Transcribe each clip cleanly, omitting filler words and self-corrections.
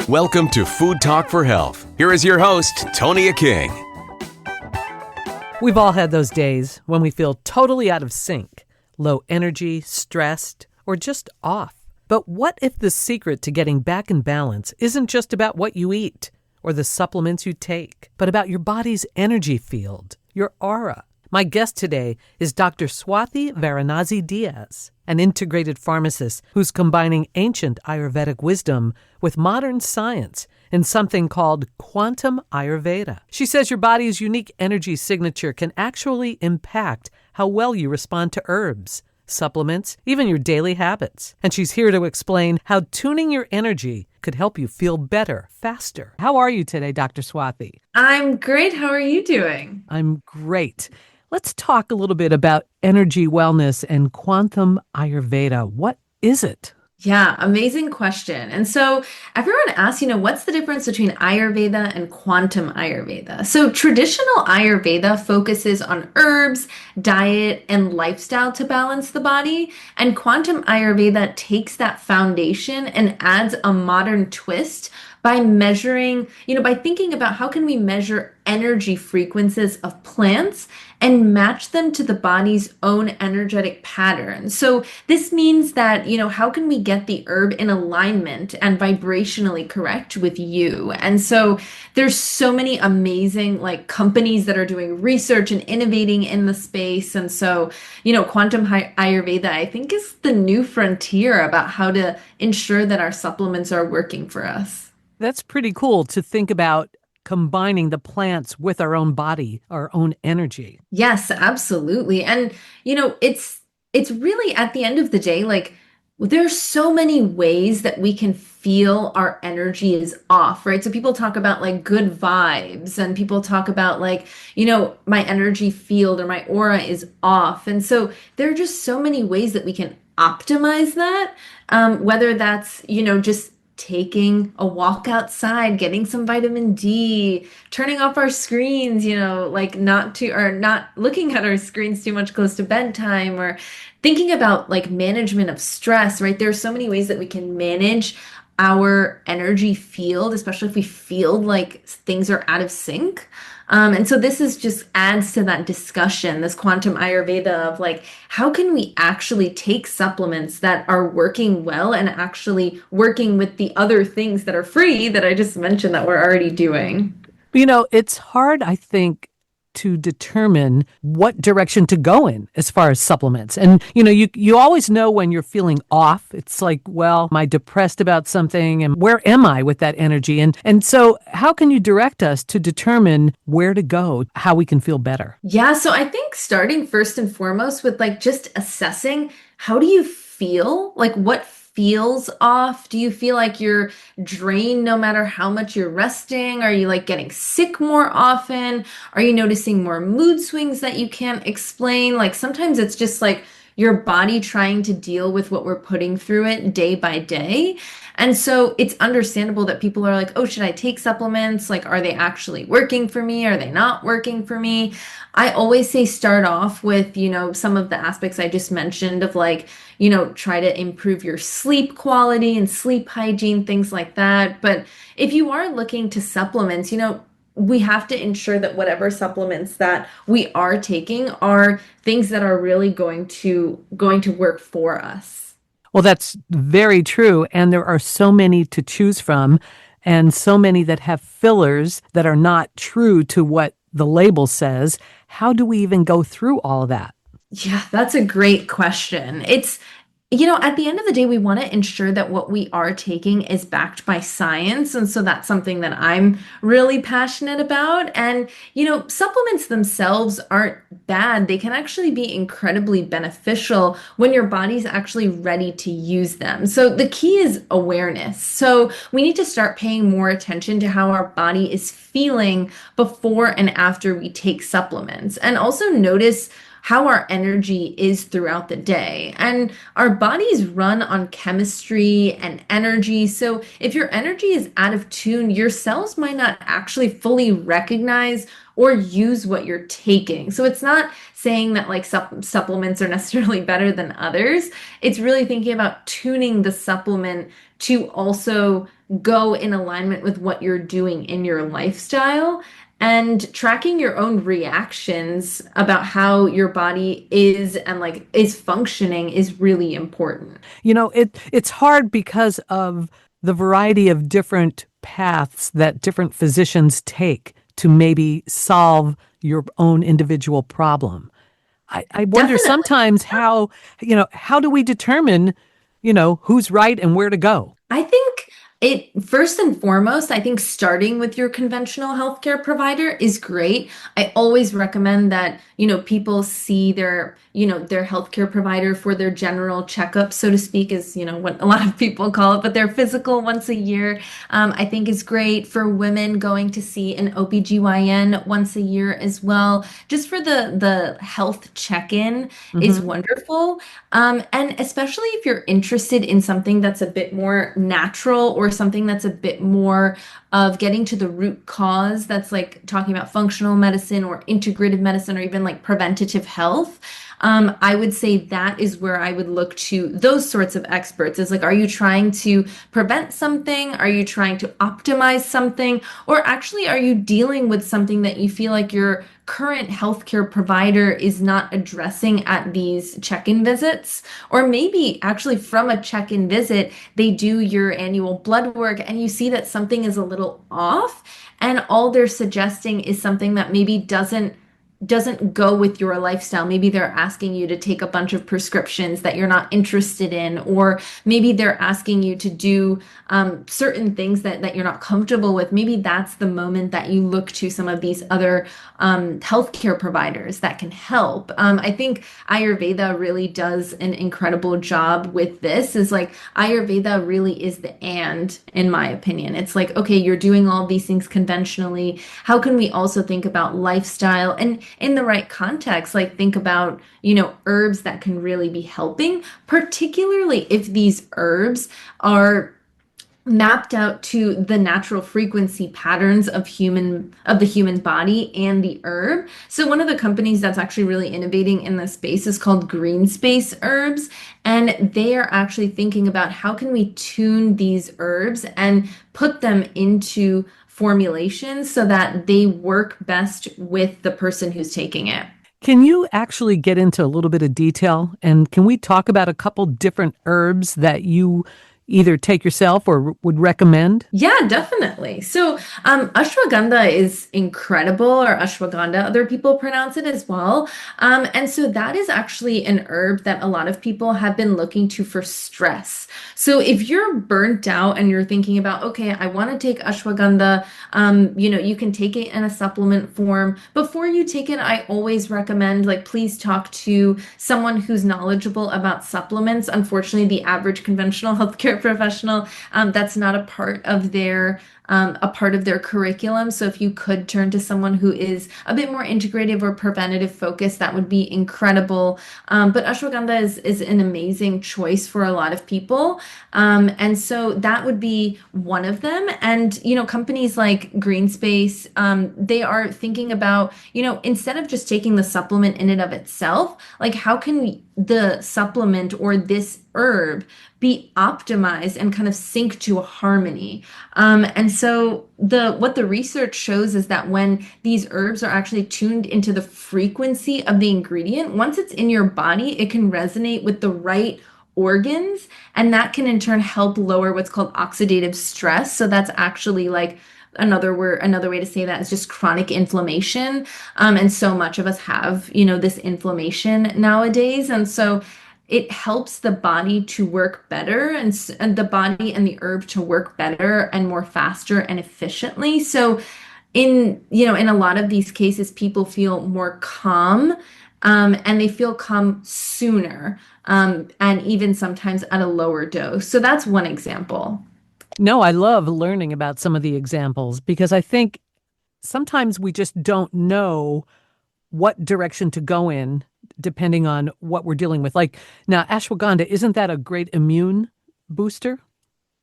Welcome to Food Talk for Health. Here is your host, Tonia King. We've all had those days when we feel totally out of sync, low energy, stressed, or just off. But what if the secret to getting back in balance isn't just about what you eat or the supplements you take, but about your body's energy field, your aura? My guest today is Dr. Swathi Varanasi-Diaz, an integrated pharmacist who's combining ancient Ayurvedic wisdom with modern science in something called Quantum Ayurveda. She says your body's unique energy signature can actually impact how well you respond to herbs, supplements, even your daily habits. And she's here to explain how tuning your energy could help you feel better, faster. How are you today, Dr. Swathi? I'm great. How are you doing? I'm great. Let's talk a little bit about energy wellness and quantum Ayurveda. What is it? Yeah, amazing question. And so everyone asks, what's the difference between Ayurveda and quantum Ayurveda? So traditional Ayurveda focuses on herbs, diet, and lifestyle to balance the body. And quantum Ayurveda takes that foundation and adds a modern twist by measuring, by thinking about how can we measure energy frequencies of plants and match them to the body's own energetic pattern. So this means that, how can we get the herb in alignment and vibrationally correct with you? And so there's so many amazing companies that are doing research and innovating in the space. And so, quantum Ayurveda, I think, is the new frontier about how to ensure that our supplements are working for us. That's pretty cool to think about combining the plants with our own body, our own energy. Yes, absolutely. And, it's really at the end of the day, there's so many ways that we can feel our energy is off, right? So people talk about good vibes, and people talk about my energy field or my aura is off. And so there are just so many ways that we can optimize that, whether that's, just taking a walk outside, getting some vitamin D, turning off our screens, not looking at our screens too much close to bedtime, or thinking about management of stress, right? There are so many ways that we can manage our energy field, especially if we feel like things are out of sync. And so this is just adds to that discussion, this quantum Ayurveda of how can we actually take supplements that are working well and actually working with the other things that are free that I just mentioned that we're already doing. It's hard, I think, to determine what direction to go in as far as supplements. And, you always know when you're feeling off. It's well, am I depressed about something? And where am I with that energy? And so how can you direct us to determine where to go, how we can feel better? Yeah, so I think starting first and foremost with just assessing, how do you feel? What feels off? Do you feel like you're drained no matter how much you're resting? Are you getting sick more often? Are you noticing more mood swings that you can't explain? Sometimes it's just your body trying to deal with what we're putting through it day by day. And so it's understandable that people are oh, should I take supplements? Are they actually working for me? Are they not working for me? I always say start off with, some of the aspects I just mentioned of try to improve your sleep quality and sleep hygiene, things like that. But if you are looking to supplements, we have to ensure that whatever supplements that we are taking are things that are really going to work for us. Well, that's very true. And there are so many to choose from, and so many that have fillers that are not true to what the label says. How do we even go through all of that? Yeah, that's a great question. It's, at the end of the day, we want to ensure that what we are taking is backed by science. And so that's something that I'm really passionate about. And, supplements themselves aren't bad. They can actually be incredibly beneficial when your body's actually ready to use them. So the key is awareness. So we need to start paying more attention to how our body is feeling before and after we take supplements. And also notice how our energy is throughout the day. And our bodies run on chemistry and energy. So if your energy is out of tune, your cells might not actually fully recognize or use what you're taking. So it's not saying that supplements are necessarily better than others. It's really thinking about tuning the supplement to also go in alignment with what you're doing in your lifestyle. And tracking your own reactions about how your body is and like is functioning is really important. It's hard because of the variety of different paths that different physicians take to maybe solve your own individual problem. I wonder Definitely. sometimes how do we determine, who's right and where to go? I think first and foremost, I think starting with your conventional healthcare provider is great. I always recommend that, people see their healthcare provider for their general checkup, so to speak, is, what a lot of people call it, but their physical once a year, I think is great. For women, going to see an OBGYN once a year as well, just for the health check-in is Hmm. wonderful. And especially if you're interested in something that's a bit more natural or something that's a bit more of getting to the root cause, that's like talking about functional medicine or integrative medicine or even like preventative health. I would say that is where I would look to those sorts of experts. Is like, are you trying to prevent something? Are you trying to optimize something? Or actually, are you dealing with something that you feel like your current healthcare provider is not addressing at these check-in visits? Or maybe actually from a check-in visit, they do your annual blood work and you see that something is a little off, and all they're suggesting is something that maybe doesn't go with your lifestyle. Maybe they're asking you to take a bunch of prescriptions that you're not interested in, or maybe they're asking you to do certain things that you're not comfortable with. Maybe that's the moment that you look to some of these other healthcare providers that can help. I think Ayurveda really does an incredible job with this. Is like Ayurveda really is the and, in my opinion. It's like, okay, you're doing all these things conventionally. How can we also think about lifestyle and in the right context, like think about, herbs that can really be helping, particularly if these herbs are mapped out to the natural frequency patterns of the human body and the herb. So one of the companies that's actually really innovating in this space is called Green Space Herbs, and they are actually thinking about how can we tune these herbs and put them into formulations so that they work best with the person who's taking it. Can you actually get into a little bit of detail? And can we talk about a couple different herbs that you either take yourself or would recommend? Yeah, definitely. So, ashwagandha is incredible, or ashwagandha, other people pronounce it as well. And so that is actually an herb that a lot of people have been looking to for stress. So if you're burnt out and you're thinking about, okay, I want to take ashwagandha, you can take it in a supplement form. Before you take it, I always recommend, like, please talk to someone who's knowledgeable about supplements. Unfortunately, the average conventional healthcare professional, that's not a part of their curriculum. So if you could turn to someone who is a bit more integrative or preventative focused, that would be incredible. But ashwagandha is an amazing choice for a lot of people. And so that would be one of them. And, companies like GreenSpace, they are thinking about, instead of just taking the supplement in and of itself, like how can the supplement or this herb be optimized and kind of sync to a harmony. And so what the research shows is that when these herbs are actually tuned into the frequency of the ingredient, once it's in your body, it can resonate with the right organs, and that can in turn help lower what's called oxidative stress. So that's actually like another way to say that is just chronic inflammation. And so much of us have, this inflammation nowadays. And so it helps the body to work better, and the body and the herb to work better and more faster and efficiently. So in a lot of these cases, people feel more calm, and they feel calm sooner, and even sometimes at a lower dose. So that's one example. No, I love learning about some of the examples because I think sometimes we just don't know what direction to go in depending on what we're dealing with. Like now, ashwagandha, isn't that a great immune booster?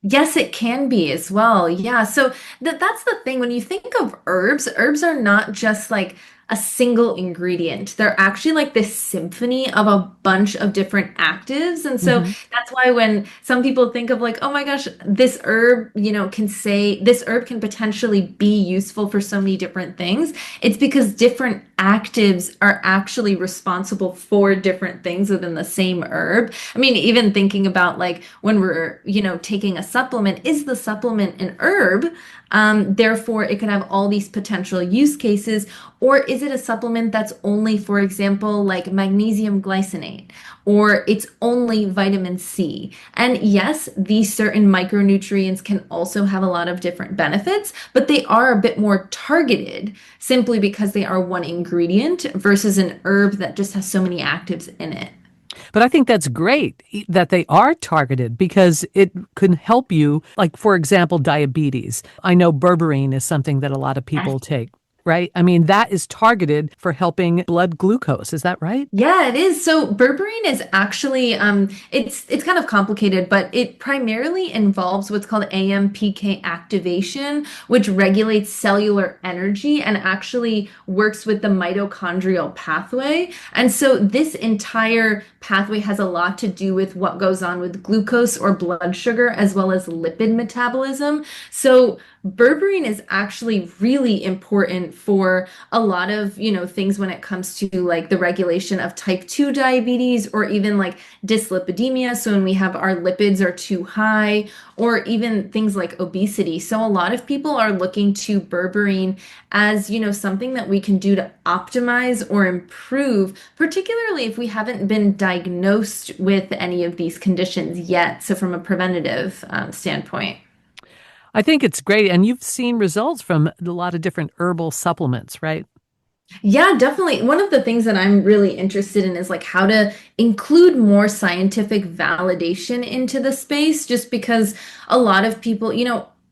Yes, it can be as well. Yeah. So that's the thing. When you think of herbs, herbs are not just like a single ingredient. They're actually like this symphony of a bunch of different actives. And so Hmm. that's why when some people think of like, oh my gosh, this herb, can say this herb can potentially be useful for so many different things. It's because different actives are actually responsible for different things within the same herb. I mean, even thinking about like when we're, taking a supplement, is the supplement an herb? Therefore, it could have all these potential use cases. Or is it a supplement that's only, for example, like magnesium glycinate, or it's only vitamin C? And yes, these certain micronutrients can also have a lot of different benefits, but they are a bit more targeted simply because they are one ingredient versus an herb that just has so many actives in it. But I think that's great that they are targeted because it can help you. Like, for example, diabetes. I know berberine is something that a lot of people take, right? I mean, that is targeted for helping blood glucose. Is that right? Yeah, it is. So berberine is actually it's kind of complicated, but it primarily involves what's called AMPK activation, which regulates cellular energy and actually works with the mitochondrial pathway. And so this entire pathway has a lot to do with what goes on with glucose or blood sugar as well as lipid metabolism. So berberine is actually really important for a lot of, things when it comes to like the regulation of type 2 diabetes or even like dyslipidemia. So when we have our lipids are too high, or even things like obesity. So a lot of people are looking to berberine as, something that we can do to optimize or improve, particularly if we haven't been diagnosed with any of these conditions yet. So from a preventative standpoint. I think it's great. And you've seen results from a lot of different herbal supplements, right? Yeah, definitely. One of the things that I'm really interested in is like how to include more scientific validation into the space, just because a lot of people,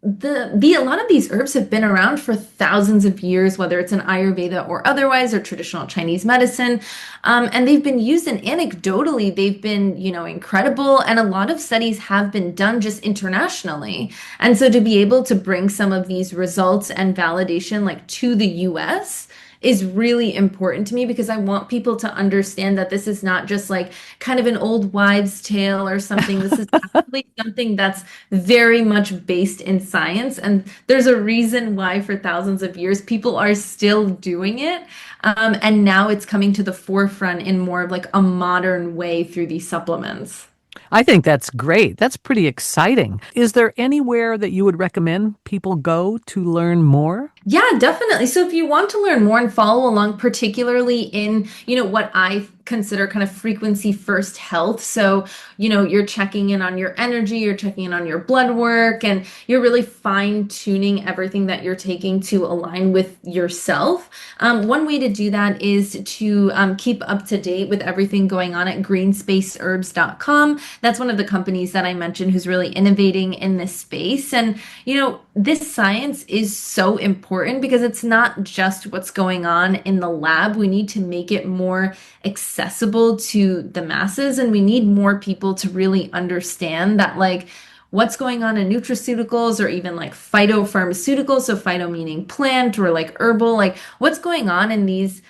the a lot of these herbs have been around for thousands of years, whether it's in Ayurveda or otherwise, or traditional Chinese medicine. And they've been used and anecdotally, they've been, incredible. And a lot of studies have been done just internationally. And so to be able to bring some of these results and validation like to the US is really important to me because I want people to understand that this is not just like kind of an old wives' tale or something. This is actually something that's very much based in science. And there's a reason why for thousands of years people are still doing it. And now it's coming to the forefront in more of like a modern way through these supplements. I think that's great. That's pretty exciting. Is there anywhere that you would recommend people go to learn more? Yeah, definitely. So if you want to learn more and follow along, particularly in, what I consider kind of frequency first health. So, you're checking in on your energy, you're checking in on your blood work, and you're really fine tuning everything that you're taking to align with yourself. One way to do that is to keep up to date with everything going on at greenspaceherbs.com. That's one of the companies that I mentioned who's really innovating in this space. And, this science is so important because it's not just what's going on in the lab. We need to make it more accessible to the masses, and we need more people to really understand that like what's going on in nutraceuticals or even like phytopharmaceuticals, so phyto meaning plant or like herbal, like what's going on in these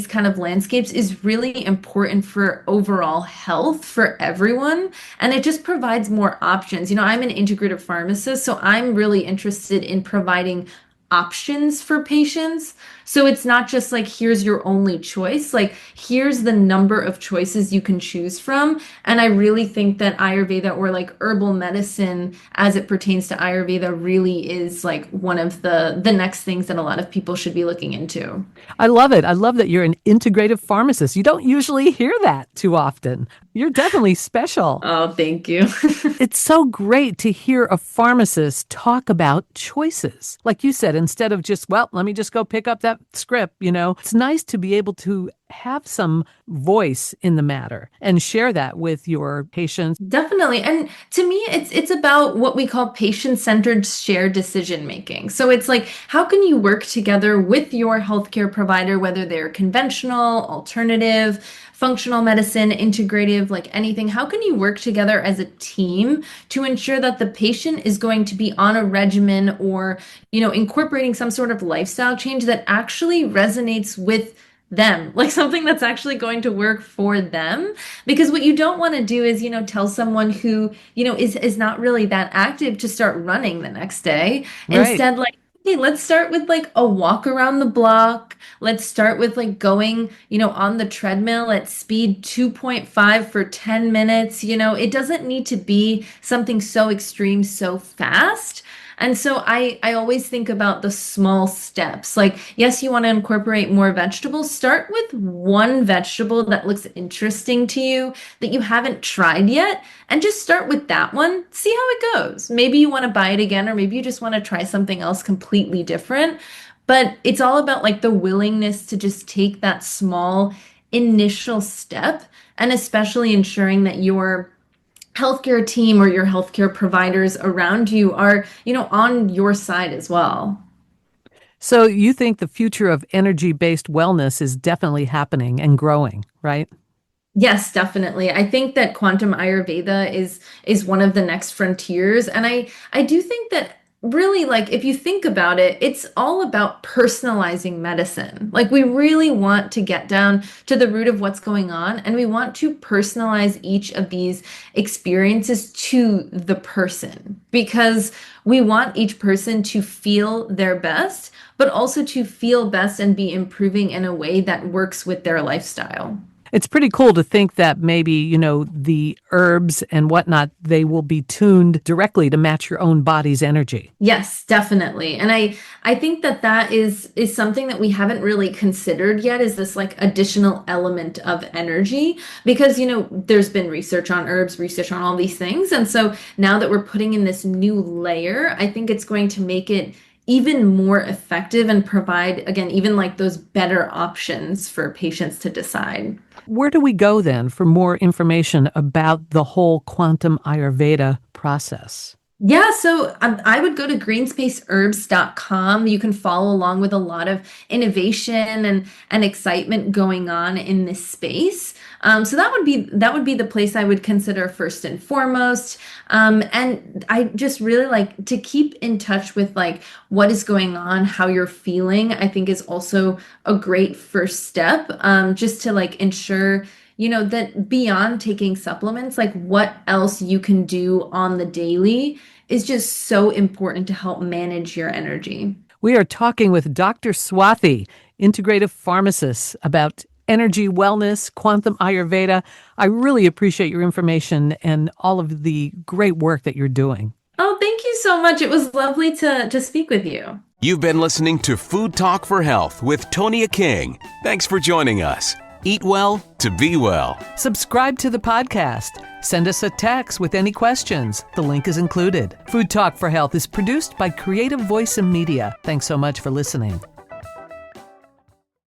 kind of landscapes is really important for overall health for everyone. And it just provides more options. I'm an integrative pharmacist, so I'm really interested in providing options for patients. So it's not just like, here's your only choice. Like, here's the number of choices you can choose from. And I really think that Ayurveda or like herbal medicine as it pertains to Ayurveda really is like one of the next things that a lot of people should be looking into. I love it. I love that you're an integrative pharmacist. You don't usually hear that too often. You're definitely special. Oh, thank you. It's so great to hear a pharmacist talk about choices. Like you said, instead of just, well, let me just go pick up that script, it's nice to be able to have some voice in the matter and share that with your patients. Definitely. And to me, it's about what we call patient-centered shared decision making. So it's like, how can you work together with your healthcare provider, whether they're conventional, alternative, functional medicine, integrative, like anything, how can you work together as a team to ensure that the patient is going to be on a regimen or, incorporating some sort of lifestyle change that actually resonates with them, like something that's actually going to work for them? Because what you don't want to do is, tell someone who, is not really that active to start running the next day. Right. Instead, like, hey, let's start with like a walk around the block. Let's start with like going, on the treadmill at speed 2.5 for 10 minutes. It doesn't need to be something so extreme, so fast. And so I always think about the small steps. Like, yes, you want to incorporate more vegetables. Start with one vegetable that looks interesting to you that you haven't tried yet, and just start with that one. See how it goes. Maybe you want to buy it again, or maybe you just want to try something else completely different. But it's all about like the willingness to just take that small initial step, and especially ensuring that your healthcare team or your healthcare providers around you are, on your side as well. So you think the future of energy-based wellness is definitely happening and growing, right? Yes, definitely. I think that quantum Ayurveda is one of the next frontiers. And I do think that really, like, if you think about it, it's all about personalizing medicine. Like, we really want to get down to the root of what's going on, and we want to personalize each of these experiences to the person, because we want each person to feel their best, but also to feel best and be improving in a way that works with their lifestyle. It's pretty cool to think that maybe, the herbs and whatnot, they will be tuned directly to match your own body's energy. Yes, definitely. And I think that is something that we haven't really considered yet, is this like additional element of energy, because, there's been research on herbs, research on all these things. And so now that we're putting in this new layer, I think it's going to make it even more effective and provide, again, even like those better options for patients to decide. Where do we go then for more information about the whole quantum Ayurveda process? Yeah, so I would go to greenspaceherbs.com. You can follow along with a lot of innovation and excitement going on in this space. So that would be the place I would consider first and foremost. And I just really like to keep in touch with like what is going on, how you're feeling. I think is also a great first step, just to like ensure that beyond taking supplements, like what else you can do on the daily is just so important to help manage your energy. We are talking with Dr. Swathi, integrative pharmacist, about energy wellness, quantum Ayurveda. I really appreciate your information and all of the great work that you're doing. Oh, thank you so much. It was lovely to speak with you. You've been listening to Food Talk for Health with Tonia King. Thanks for joining us. Eat well to be well. Subscribe to the podcast. Send us a text with any questions. The link is included. Food Talk for Health is produced by Creative Voice and Media. Thanks so much for listening.